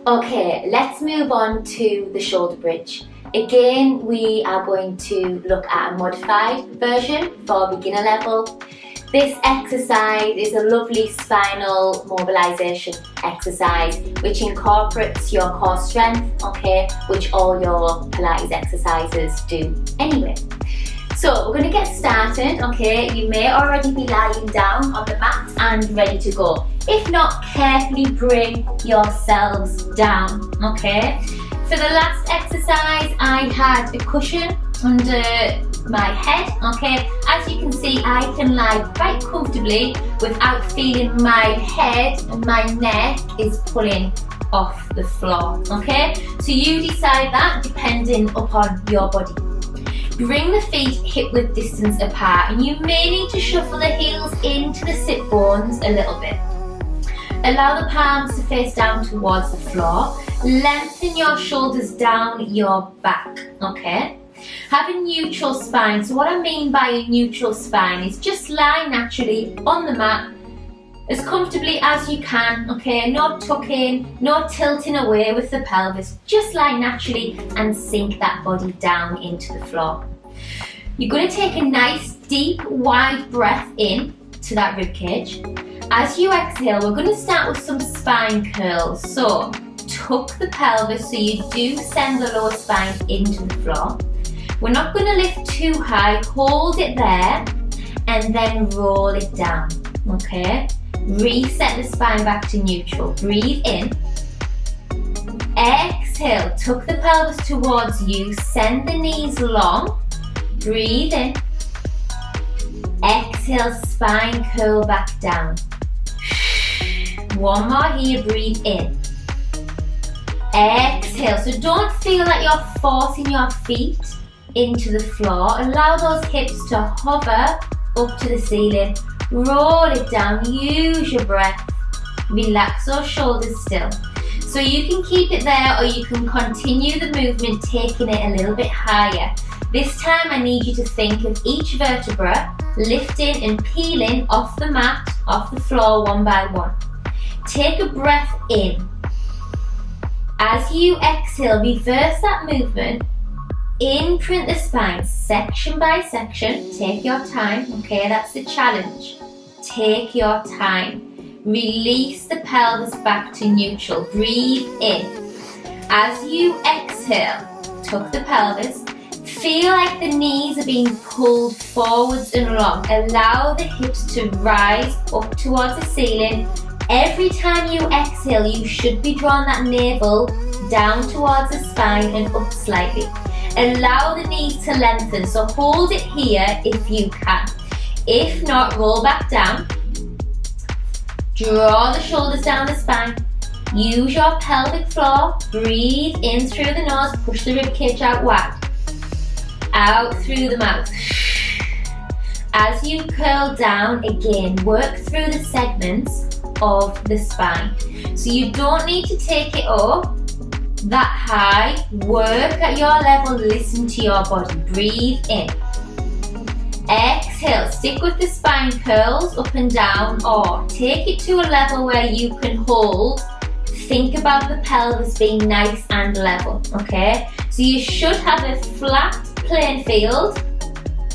Okay, let's move on to the shoulder bridge. Again, we are going to look at a modified version for beginner level. This exercise is a lovely spinal mobilization exercise which incorporates your core strength, okay, which all your Pilates exercises do anyway. So we're going to get started, okay. You may already be lying down on the mat and ready to go. If not, carefully bring yourselves down, okay. For the last exercise, I had a cushion under my head, okay. As you can see, I can lie quite comfortably without feeling my head and my neck is pulling off the floor, okay. So you decide that depending upon your body. Bring the feet hip-width distance apart, and you may need to shuffle the heels into the sit bones a little bit. Allow the palms to face down towards the floor. Lengthen your shoulders down your back, okay? Have a neutral spine. So what I mean by a neutral spine is just lie naturally on the mat as comfortably as you can, okay? No tucking, no tilting away with the pelvis. Just lie naturally and sink that body down into the floor. You're going to take a nice, deep, wide breath in to that rib cage. As you exhale, we're going to start with some spine curls. So tuck the pelvis so you do send the lower spine into the floor. We're not going to lift too high. Hold it there and then roll it down, okay? Reset the spine back to neutral. Breathe in. Exhale, tuck the pelvis towards you. Send the knees long. Breathe in. Exhale, spine curl back down. One more here, breathe in. Exhale, so don't feel like you're forcing your feet into the floor. Allow those hips to hover up to the ceiling. Roll it down, use your breath. Relax those shoulders still. So you can keep it there or you can continue the movement, taking it a little bit higher. This time I need you to think of each vertebra lifting and peeling off the mat, off the floor one by one. Take a breath in. As you exhale, reverse that movement. Imprint the spine section by section. Take your time, okay, that's the challenge. Take your time. Release the pelvis back to neutral. Breathe in. As you exhale, tuck the pelvis. Feel like the knees are being pulled forwards and along. Allow the hips to rise up towards the ceiling. Every time you exhale, you should be drawing that navel down towards the spine and up slightly. Allow the knees to lengthen, so hold it here if you can. If not, roll back down. Draw the shoulders down the spine. Use your pelvic floor. Breathe in through the nose, push the ribcage out wide. Out through the mouth. As you curl down, again, work through the segments of the spine. So you don't need to take it up that high. Work at your level, listen to your body. Breathe in. Exhale, stick with the spine curls up and down, or take it to a level where you can hold. Think about the pelvis being nice and level, okay? So you should have a flat playing field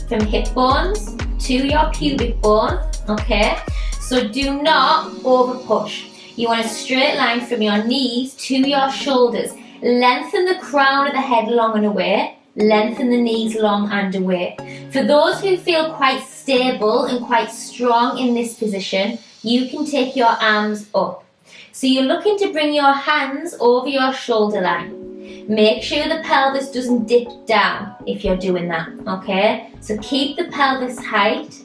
from hip bones to your pubic bone, okay? So do not over push. You want a straight line from your knees to your shoulders. Lengthen the crown of the head long and away. Lengthen the knees long and away. For those who feel quite stable and quite strong in this position, you can take your arms up. So you're looking to bring your hands over your shoulder line. Make sure the pelvis doesn't dip down if you're doing that, okay? So keep the pelvis height.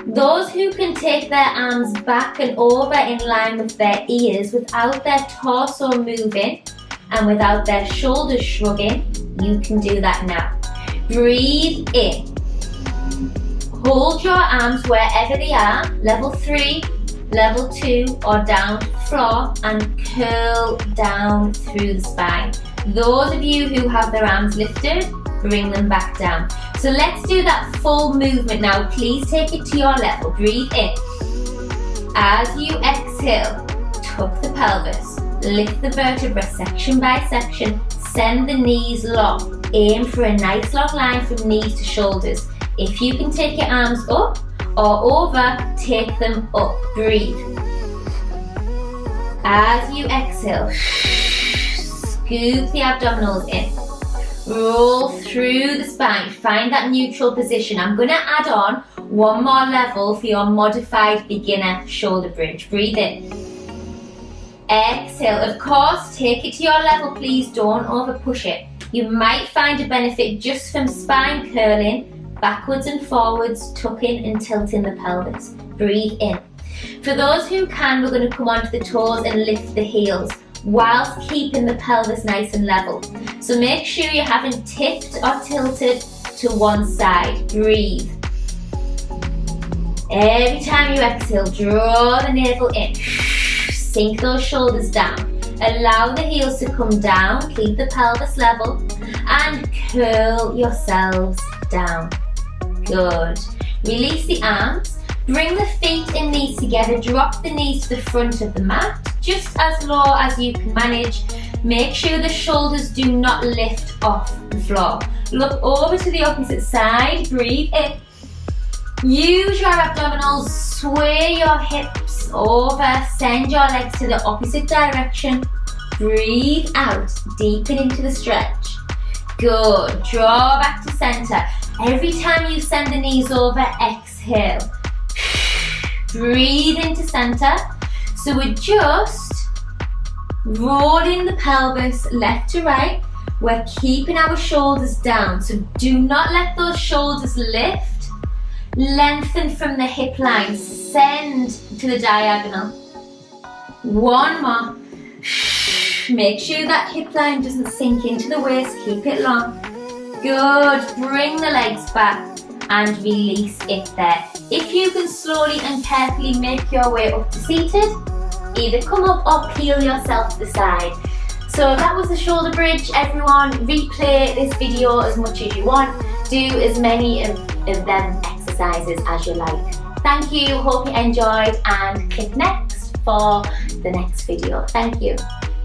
Those who can take their arms back and over in line with their ears without their torso moving and without their shoulders shrugging, you can do that now. Breathe in. Hold your arms wherever they are, level 3, level 2, or down to the floor, and curl down through the spine. Those of you who have their arms lifted, bring them back down. So let's do that full movement now. Please take it to your level. Breathe in. As you exhale, tuck the pelvis. Lift the vertebra section by section. Send the knees long. Aim for a nice long line from knees to shoulders. If you can take your arms up or over, take them up. Breathe. As you exhale, scoop the abdominals in. Roll through the spine. Find that neutral position. I'm going to add on one more level for your modified beginner shoulder bridge. Breathe in. Exhale. Of course, take it to your level, please. Don't over push it. You might find a benefit just from spine curling, backwards and forwards, tucking and tilting the pelvis. Breathe in. For those who can, we're going to come onto the toes and lift the heels whilst keeping the pelvis nice and level. So make sure you haven't tipped or tilted to one side. Breathe. Every time you exhale, draw the navel in. Sink those shoulders down. Allow the heels to come down. Keep the pelvis level and curl yourselves down. Good. Release the arms. Bring the feet and knees together. Drop the knees to the front of the mat, just as low as you can manage. Make sure the shoulders do not lift off the floor. Look over to the opposite side. Breathe in. Use your abdominals. Sway your hips over. Send your legs to the opposite direction. Breathe out. Deepen into the stretch. Good. Draw back to center. Every time you send the knees over, exhale. Breathe into center. So we're just rolling the pelvis left to right. We're keeping our shoulders down. So do not let those shoulders lift. Lengthen from the hip line. Send to the diagonal. One more. Make sure that hip line doesn't sink into the waist. Keep it long. Good. Bring the legs back and release it there. If you can slowly and carefully make your way up to seated, either come up or peel yourself to the side. So that was the shoulder bridge, everyone. Replay this video as much as you want. Do as many of them exercises as you like. Thank you, hope you enjoyed, and click next for the next video. Thank you.